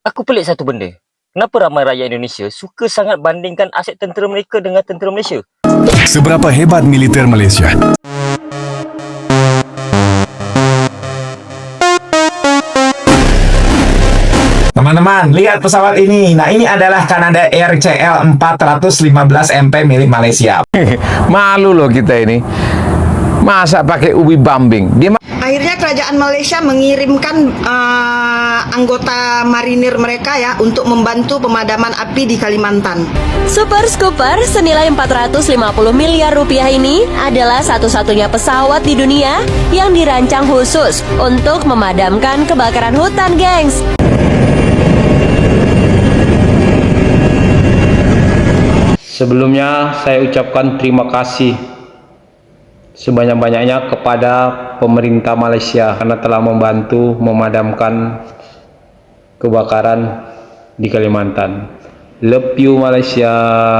Aku pelik satu benda. Kenapa ramai rakyat Indonesia suka sangat bandingkan aset tentera mereka dengan tentera Malaysia? Seberapa hebat militer Malaysia? Teman-teman, lihat pesawat ini. Nah, ini adalah Canada Air CL415 MP milik Malaysia. Malu loh kita ini. Masa pakai ubi bambing? Akhirnya kerajaan Malaysia mengirimkan anggota marinir mereka ya untuk membantu pemadaman api di Kalimantan. Super Scooper senilai 450 miliar rupiah ini adalah satu-satunya pesawat di dunia yang dirancang khusus untuk memadamkan kebakaran hutan, gengs. Sebelumnya saya ucapkan terima kasih sebanyak-banyaknya kepada pemerintah Malaysia karena telah membantu memadamkan kebakaran di Kalimantan. Love you Malaysia.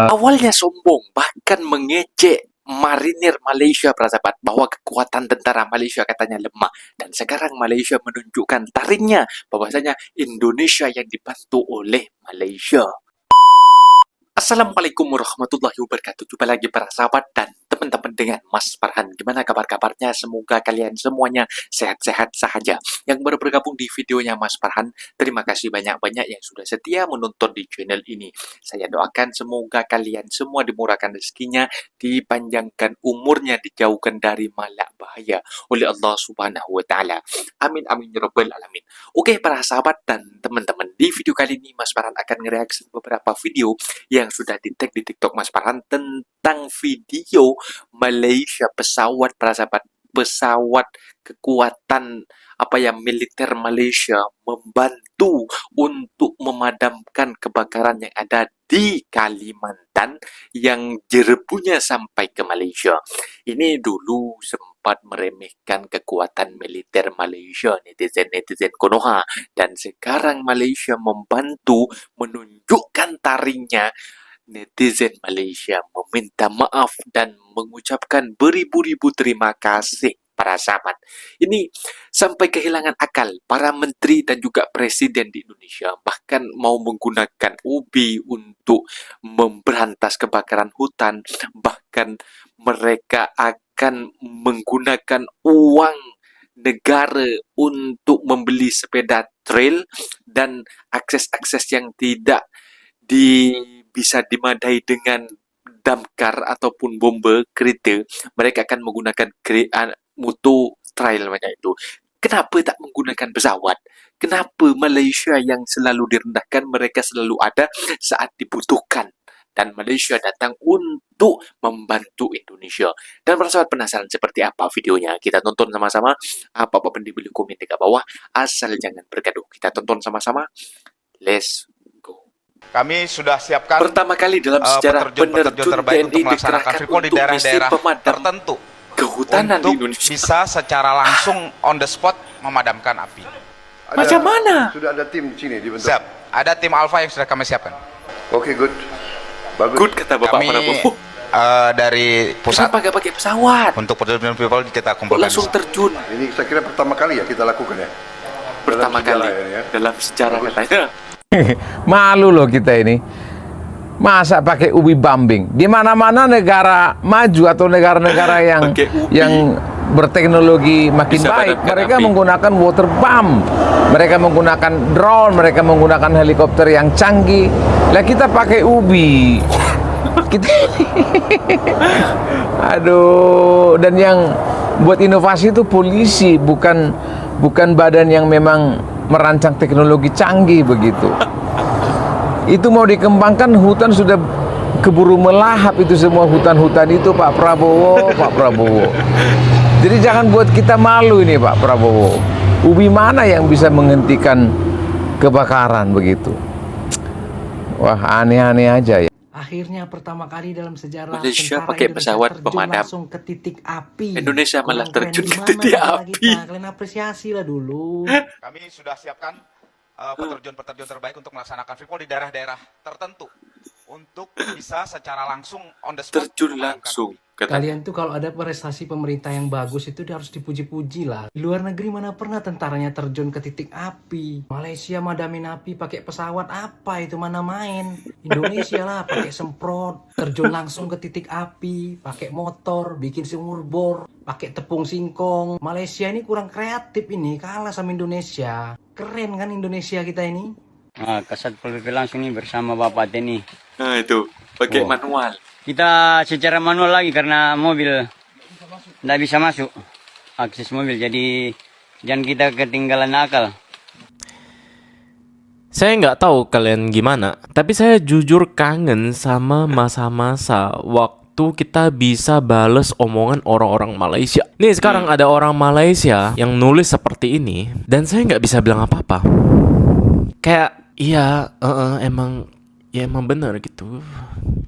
Awalnya sombong, bahkan mengejek marinir Malaysia, sahabat, bahwa kekuatan tentara Malaysia katanya lemah. Dan sekarang Malaysia menunjukkan taringnya bahwasanya Indonesia yang dibantu oleh Malaysia. Assalamualaikum warahmatullahi wabarakatuh. Jumpa lagi para sahabat dan teman-teman dengan Mas Farhan. Gimana kabar-kabarnya? Semoga kalian semuanya sehat-sehat saja. Yang baru bergabung di videonya Mas Farhan, terima kasih banyak-banyak yang sudah setia menonton di channel ini. Saya doakan semoga kalian semua dimurahkan rezekinya, dipanjangkan umurnya, dijauhkan dari malak bahaya oleh Allah Subhanahu wa taala. Amin amin ya rabbal alamin. Oke para sahabat dan teman-teman, di video kali ini Mas Farhan akan ngereaksi beberapa video yang sudah di-tag di TikTok Mas Farhan tentang video Malaysia, pesawat para sahabat, pesawat kekuatan militer Malaysia membantu untuk memadamkan kebakaran yang ada di Kalimantan yang jerebunya sampai ke Malaysia. Ini dulu sempat meremehkan kekuatan militer Malaysia, netizen Konoha, dan sekarang Malaysia membantu menunjukkan taringnya. Netizen Malaysia meminta maaf dan mengucapkan beribu-ribu terima kasih para sahabat. Ini sampai kehilangan akal para menteri dan juga presiden di Indonesia, bahkan mau menggunakan ubi untuk memberantas kebakaran hutan, bahkan mereka akan menggunakan uang negara untuk membeli sepeda trail dan akses-akses yang tidak bisa dimadai dengan damkar ataupun bomba kereta. Mereka akan menggunakan motor trail macam itu. Kenapa tak menggunakan pesawat? Kenapa Malaysia yang selalu direndahkan, mereka selalu ada saat dibutuhkan? Dan Malaysia datang untuk membantu Indonesia. Dan para sahabat penasaran seperti apa videonya? Kita tonton sama-sama. Apa-apa pun dibeli komen dekat bawah. Asal jangan bergaduh. Kita tonton sama-sama. Let's go. Kami sudah siapkan pertama kali dalam sejarah penerjun terbaik untuk melaksanakan free di daerah-daerah tertentu kehutanan untuk di Indonesia. bisa secara langsung on the spot memadamkan api. Macam mana? Sudah ada tim di sini dibentuk. Siap. Ada tim Alpha yang sudah kami siapkan. Oke, good. Bagus. Good kata Bapak Kami Prabowo. dari pusat Kenapa nggak pakai pesawat? untuk penerjun people kita Kok kumpulkan. langsung terjun Ini saya kira pertama kali ya kita lakukan ya. pertama kali ya. dalam sejarah katanya. Malu loh kita ini. Masa pakai ubi bambing? Di mana-mana negara maju atau negara-negara yang berteknologi makin Bisa baik, padamkan mereka api. menggunakan water bomb, mereka menggunakan drone, mereka menggunakan helikopter yang canggih. Lah kita pakai ubi. Kita aduh, dan yang buat inovasi itu polisi, bukan badan yang memang merancang teknologi canggih begitu. Itu mau dikembangkan, hutan sudah keburu melahap itu semua hutan-hutan itu Pak Prabowo. Jadi jangan buat kita malu ini Pak Prabowo. Ubi mana yang bisa menghentikan kebakaran begitu? Wah, aneh-aneh aja ya. Akhirnya pertama kali dalam sejarah Malaysia tentara pakai Indonesia pesawat terjun pemadam. langsung ke titik api. Indonesia malah Kurang keren terjun di ke mana titik negara api. kita? Kalian apresiasi lah dulu. Kami sudah siapkan peterjun terbaik untuk melaksanakan free di daerah-daerah tertentu untuk bisa secara langsung on the spot terjun langsung. Kalian tuh kalau ada prestasi pemerintah yang bagus itu harus dipuji-puji lah. Di luar negeri mana pernah tentaranya terjun ke titik api. Malaysia madamin api pakai pesawat, apa itu, mana main. Indonesia lah pakai semprot, terjun langsung ke titik api, pakai motor, bikin sumur bor, pakai tepung singkong. Malaysia ini kurang kreatif ini, kalah sama Indonesia. Keren kan Indonesia kita ini? Kasat Pol PP langsung nih bersama Bapak Teni. Nah itu, pakai manual. Kita secara manual lagi karena mobil tidak bisa masuk akses mobil, jadi jangan kita ketinggalan akal. Saya nggak tahu kalian gimana, tapi saya jujur kangen sama masa-masa waktu kita bisa bales omongan orang-orang Malaysia. Nih sekarang ada orang Malaysia yang nulis seperti ini dan saya nggak bisa bilang apa-apa. Kayak iya emang benar gitu.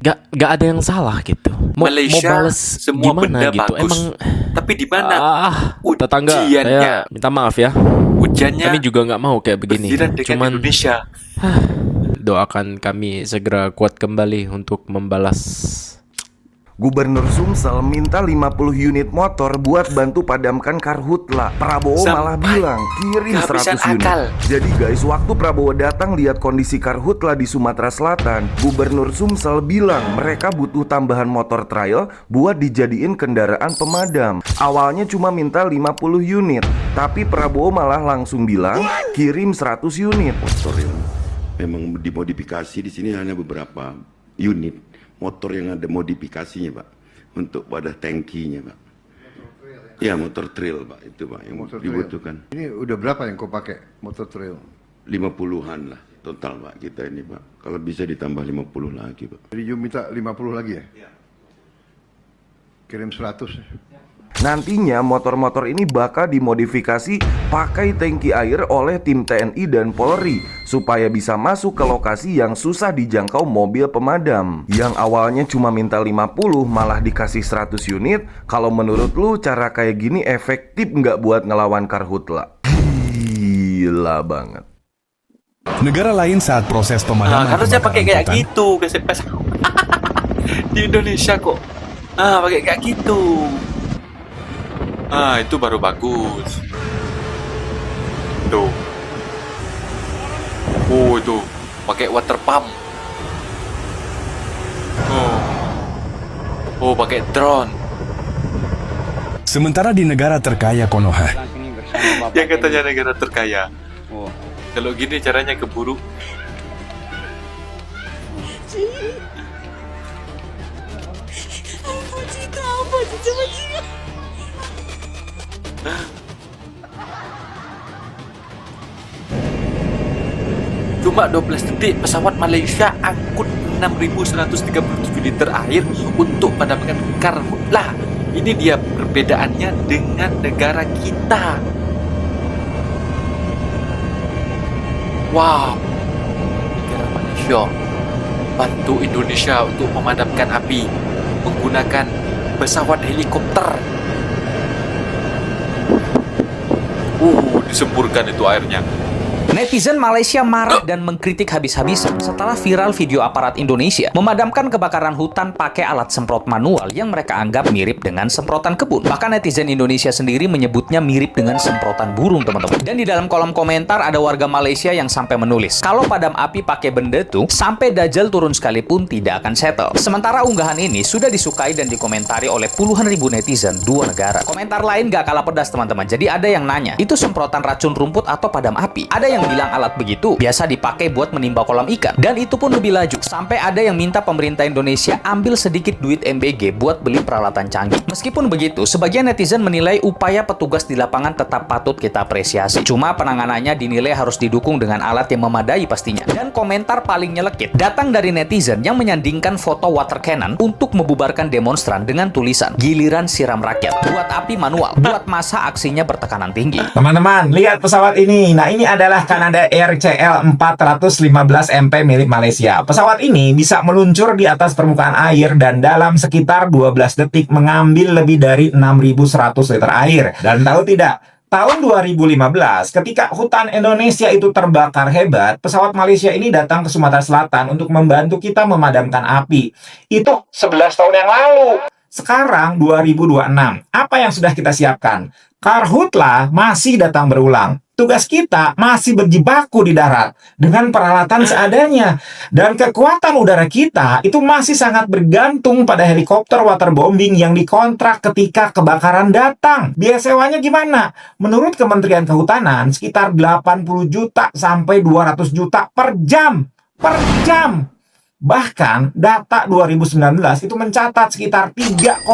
Gak ada yang salah gitu. Malaysia mau bales semua gimana benda gitu. bagus. Emang tapi di mana tetangga saya minta maaf ya. Ujiannya kami juga nggak mau kayak begini. Cuman Indonesia. Doakan kami segera kuat kembali untuk membalas. Gubernur Sumsel minta 50 unit motor buat bantu padamkan karhutla. Prabowo malah bilang kirim 100 unit. Jadi guys, waktu Prabowo datang lihat kondisi karhutla di Sumatera Selatan, Gubernur Sumsel bilang mereka butuh tambahan motor trail buat dijadiin kendaraan pemadam. Awalnya cuma minta 50 unit, tapi Prabowo malah langsung bilang kirim 100 unit. Motor yang memang dimodifikasi di sini hanya beberapa unit. Motor yang ada modifikasinya, Pak, untuk pada tangkinya, Pak. Ya, motor trail, Pak, itu, Pak, yang motor dibutuhkan. Trail. Ini udah berapa yang kau pakai motor trail? 50-an lah total, Pak, kita ini, Pak. Kalau bisa ditambah 50 lagi, Pak. Jadi you minta 50 lagi ya? Iya. Kirim 100 ya? Nantinya motor-motor ini bakal dimodifikasi pakai tangki air oleh tim TNI dan Polri supaya bisa masuk ke lokasi yang susah dijangkau mobil pemadam. Yang awalnya cuma minta 50 malah dikasih 100 unit. Kalau menurut lu cara kayak gini efektif nggak buat ngelawan karhutla? Gila banget. Negara lain saat proses pemadaman harusnya pakai kayak hutan, gitu di Indonesia kok pakai kayak gitu. Itu baru bagus. Tuh. Itu pakai water pump. Pakai drone. Sementara di negara terkaya Konoha, Yang katanya negara terkaya. Kalau gini caranya keburu. Cuma 12 detik pesawat Malaysia angkut 6.137 liter air untuk padamkan karhutla. Ini dia perbedaannya dengan negara kita. Wow, negara Malaysia bantu Indonesia untuk memadamkan api menggunakan pesawat helikopter. Disemburkan itu airnya. Netizen Malaysia marah dan mengkritik habis-habisan setelah viral video aparat Indonesia memadamkan kebakaran hutan pakai alat semprot manual yang mereka anggap mirip dengan semprotan kebun. Bahkan netizen Indonesia sendiri menyebutnya mirip dengan semprotan burung, teman-teman. Dan di dalam kolom komentar ada warga Malaysia yang sampai menulis, kalau padam api pakai benda tuh, sampai Dajjal turun sekalipun tidak akan settle. Sementara unggahan ini sudah disukai dan dikomentari oleh puluhan ribu netizen dua negara. Komentar lain gak kalah pedas, teman-teman. Jadi ada yang nanya, itu semprotan racun rumput atau padam api? Ada yang bilang alat begitu biasa dipakai buat menimba kolam ikan. Dan itu pun lebih laju. Sampai ada yang minta pemerintah Indonesia ambil sedikit duit MBG buat beli peralatan canggih. Meskipun begitu, sebagian netizen menilai upaya petugas di lapangan tetap patut kita apresiasi. Cuma penanganannya dinilai harus didukung dengan alat yang memadai pastinya. Dan komentar paling nyelekit datang dari netizen yang menyandingkan foto water cannon untuk membubarkan demonstran dengan tulisan, giliran siram rakyat, buat api manual, buat masa aksinya bertekanan tinggi. Teman-teman, lihat pesawat ini. Nah, ini adalah Canada Air CL415 MP milik Malaysia. Pesawat ini bisa meluncur di atas permukaan air dan dalam sekitar 12 detik mengambil lebih dari 6.100 liter air. Dan tahu tidak, Tahun 2015, ketika hutan Indonesia itu terbakar hebat, pesawat Malaysia ini datang ke Sumatera Selatan untuk membantu kita memadamkan api. Itu 11 tahun yang lalu. Sekarang 2026, apa yang sudah kita siapkan? Karhutla masih datang berulang. Tugas kita masih berjibaku di darat dengan peralatan seadanya. Dan kekuatan udara kita itu masih sangat bergantung pada helikopter waterbombing yang dikontrak ketika kebakaran datang. Biaya sewanya gimana? Menurut Kementerian Kehutanan, sekitar 80 juta sampai 200 juta per jam. Per jam! Bahkan data 2019 itu mencatat sekitar 3,6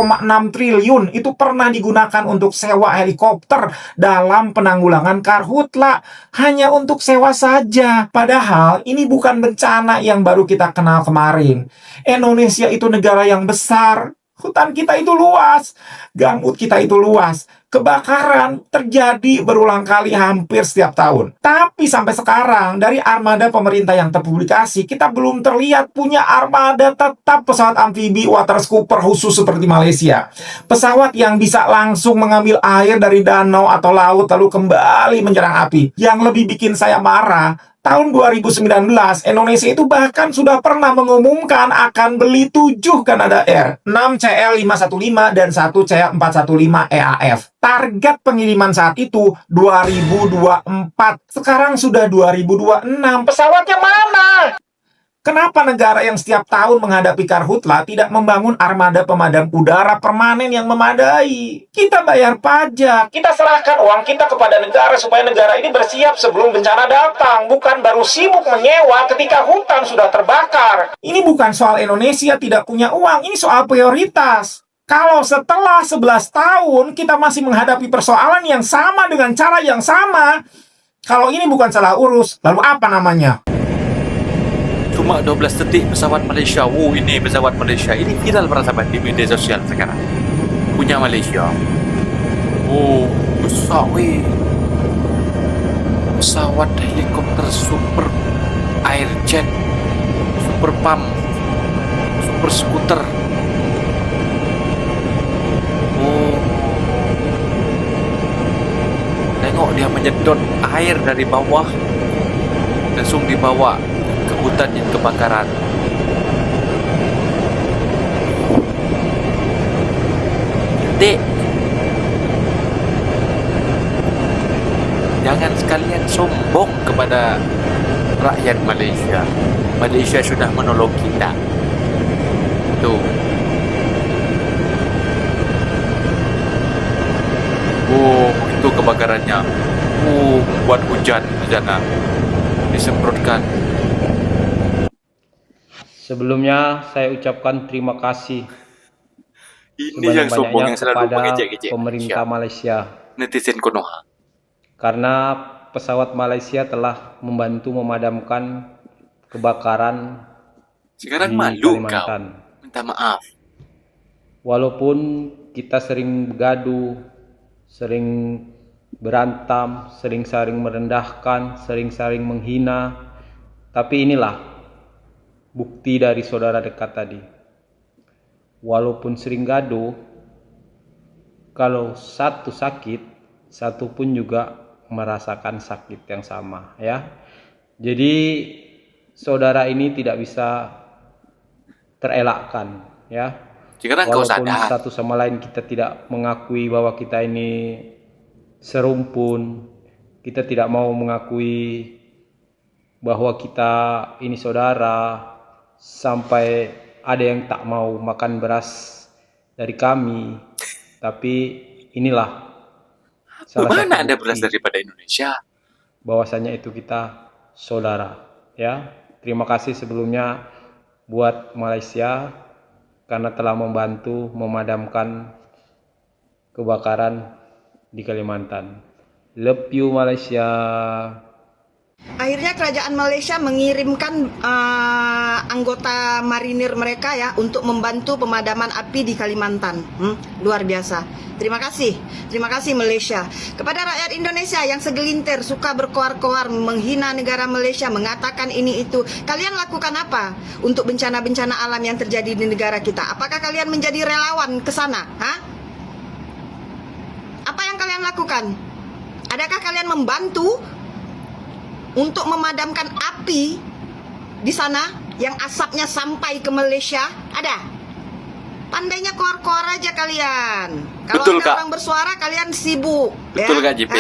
triliun itu pernah digunakan untuk sewa helikopter dalam penanggulangan karhutla. Hanya untuk sewa saja. Padahal ini bukan bencana yang baru kita kenal kemarin. Indonesia itu negara yang besar. Hutan kita itu luas. Gambut kita itu luas. Kebakaran terjadi berulang kali hampir setiap tahun. Tapi sampai sekarang, dari armada pemerintah yang terpublikasi, kita belum terlihat punya armada tetap pesawat amfibi water scooper khusus seperti Malaysia. Pesawat yang bisa langsung mengambil air dari danau atau laut lalu kembali menyerang api. Yang lebih bikin saya marah, tahun 2019, Indonesia itu bahkan sudah pernah mengumumkan akan beli 7 Canadair, 6 CL515 dan 1 CL415 EAF. Target pengiriman saat itu 2024. Sekarang sudah 2026. Pesawatnya mana? Kenapa negara yang setiap tahun menghadapi karhutla tidak membangun armada pemadam udara permanen yang memadai? Kita bayar pajak, kita serahkan uang kita kepada negara supaya negara ini bersiap sebelum bencana datang, bukan baru sibuk menyewa ketika hutan sudah terbakar. Ini bukan soal Indonesia tidak punya uang, ini soal prioritas. Kalau setelah 11 tahun kita masih menghadapi persoalan yang sama dengan cara yang sama, kalau ini bukan salah urus, lalu apa namanya? Cuma 12 detik pesawat Malaysia. Ini pesawat Malaysia. Ini viral para sahabat di media sosial sekarang. Punya Malaysia. Besar weh. Pesawat helikopter super airjet, super pump, super skuter. Tengok dia menyedot air dari bawah, langsung dibawa ke hutan yang kebakaran. Dek, jangan sekalian sombong kepada rakyat Malaysia. Malaysia sudah menolong kita. Tuh. Itu kebakarannya. Buat hujan di sana. Disemprotkan. Sebelumnya saya ucapkan terima kasih ini yang sombong yang selalu mengejek-ejek pemerintah Malaysia. Netizen Konoha. Karena pesawat Malaysia telah membantu memadamkan kebakaran sekarang di malu Kalimantan. Kau. Minta maaf. Walaupun kita sering bergaduh, sering berantem, sering saling merendahkan, sering saling menghina, tapi inilah bukti dari saudara dekat tadi. Walaupun sering gaduh, kalau satu sakit, satu pun juga merasakan sakit yang sama, ya. Jadi saudara ini tidak bisa terelakkan, ya. Walaupun satu sama lain kita tidak mengakui bahwa kita ini serumpun, kita tidak mau mengakui bahwa kita ini saudara, sampai ada yang tak mau makan beras dari kami. Tapi inilah salah satu ada beras daripada Indonesia, bahwasanya itu kita saudara, ya. Terima kasih sebelumnya buat Malaysia karena telah membantu memadamkan kebakaran di Kalimantan. Love you Malaysia. Akhirnya kerajaan Malaysia mengirimkan anggota marinir mereka ya untuk membantu pemadaman api di Kalimantan. Luar biasa. Terima kasih Malaysia. Kepada rakyat Indonesia yang segelintir suka berkoar-koar menghina negara Malaysia, mengatakan ini itu, kalian lakukan apa untuk bencana-bencana alam yang terjadi di negara kita? Apakah kalian menjadi relawan ke sana? Apa yang kalian lakukan? Adakah kalian membantu untuk memadamkan api di sana yang asapnya sampai ke Malaysia? Ada? Pandainya koar-koar aja kalian. Kalau Betul, ada Kak. orang bersuara kalian sibuk. Betul, Kak, JP.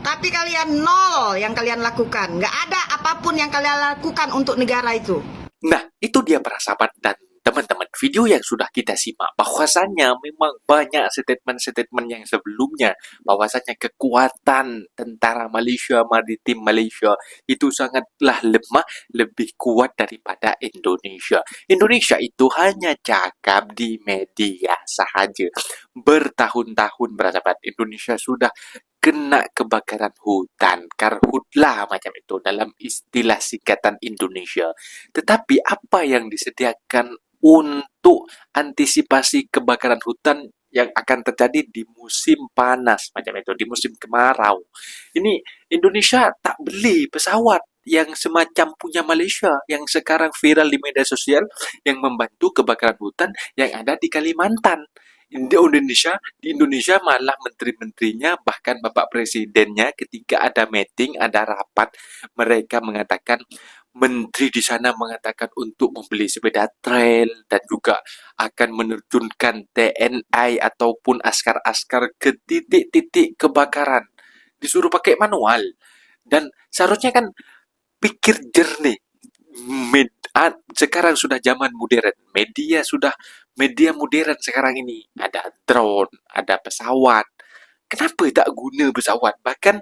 Tapi kalian nol yang kalian lakukan. Nggak ada apapun yang kalian lakukan untuk negara itu. Nah, itu dia para sahabat dan teman-teman, video yang sudah kita simak bahwasannya memang banyak statement-statement yang sebelumnya bahwasannya kekuatan tentara Malaysia, maritim Malaysia itu sangatlah lemah, lebih kuat daripada Indonesia. Indonesia itu hanya cakap di media sahaja. Bertahun-tahun para sahabat, Indonesia sudah kena kebakaran hutan, karhutlah macam itu dalam istilah singkatan Indonesia. Tetapi apa yang disediakan untuk antisipasi kebakaran hutan yang akan terjadi di musim panas macam itu, di musim kemarau. Ini Indonesia tak beli pesawat yang semacam punya Malaysia yang sekarang viral di media sosial yang membantu kebakaran hutan yang ada di Kalimantan. Di Indonesia malah menteri-menterinya bahkan Bapak Presidennya ketika ada meeting, ada rapat, mereka mengatakan, menteri di sana mengatakan untuk membeli sepeda trail dan juga akan menerjunkan TNI ataupun askar-askar ke titik-titik kebakaran. Disuruh pakai manual. Dan seharusnya kan pikir jernih. Sekarang sudah zaman modern, media modern sekarang ini, ada drone, ada pesawat. Kenapa tak guna pesawat? Bahkan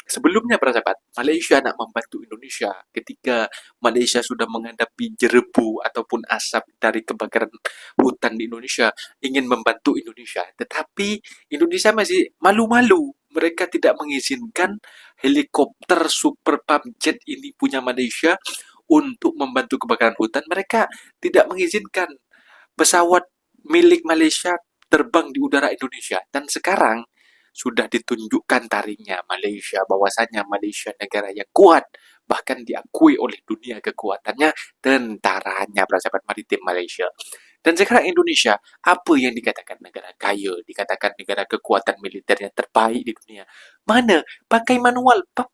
sebelumnya para sahabat, Malaysia nak membantu Indonesia ketika Malaysia sudah menghadapi jerebu ataupun asap dari kebakaran hutan di Indonesia, ingin membantu Indonesia. Tetapi Indonesia masih malu-malu. Mereka tidak mengizinkan helikopter super pump-jet ini punya Malaysia untuk membantu kebakaran hutan. Mereka tidak mengizinkan pesawat milik Malaysia terbang di udara Indonesia. Dan sekarang sudah ditunjukkan taringnya Malaysia, bahwasannya Malaysia negara yang kuat, bahkan diakui oleh dunia kekuatannya tentaranya, sahabat maritim Malaysia. Dan sekarang Indonesia, apa yang dikatakan negara kaya, dikatakan negara kekuatan militernya terbaik di dunia. Mana? Pakai manual, pap.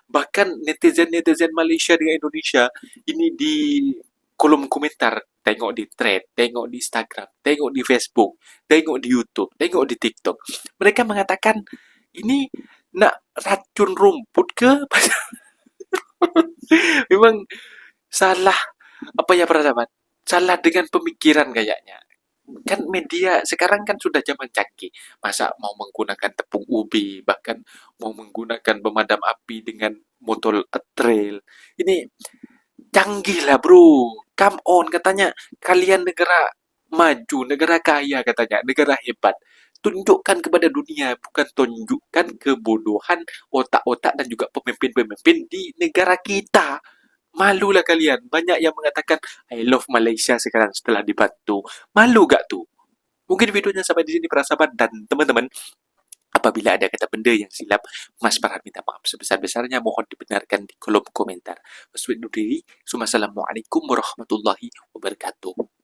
Bahkan netizen Malaysia dengan Indonesia ini di kolom komentar, tengok di thread, tengok di Instagram, tengok di Facebook, tengok di YouTube, tengok di TikTok. Mereka mengatakan, ini nak racun rumput ke? Memang salah, apa ya para sahabat? Salah dengan pemikiran kayaknya. Kan media sekarang kan sudah zaman canggih. Masa mau menggunakan tepung ubi, bahkan mau menggunakan pemadam api dengan botol trail. Ini canggih lah bro. Come on, katanya kalian negara maju, negara kaya katanya, negara hebat. Tunjukkan kepada dunia, bukan tunjukkan kebodohan otak-otak dan juga pemimpin-pemimpin di negara kita. Malulah kalian. Banyak yang mengatakan I love Malaysia sekarang setelah dibantu. Malu gak tuh? Mungkin videonya sampai di sini para sahabat dan teman-teman. Apabila ada kata benda yang silap, Mas Farhan minta maaf sebesar-besarnya, mohon dibenarkan di kolom komentar. Wassalamualaikum warahmatullahi wabarakatuh.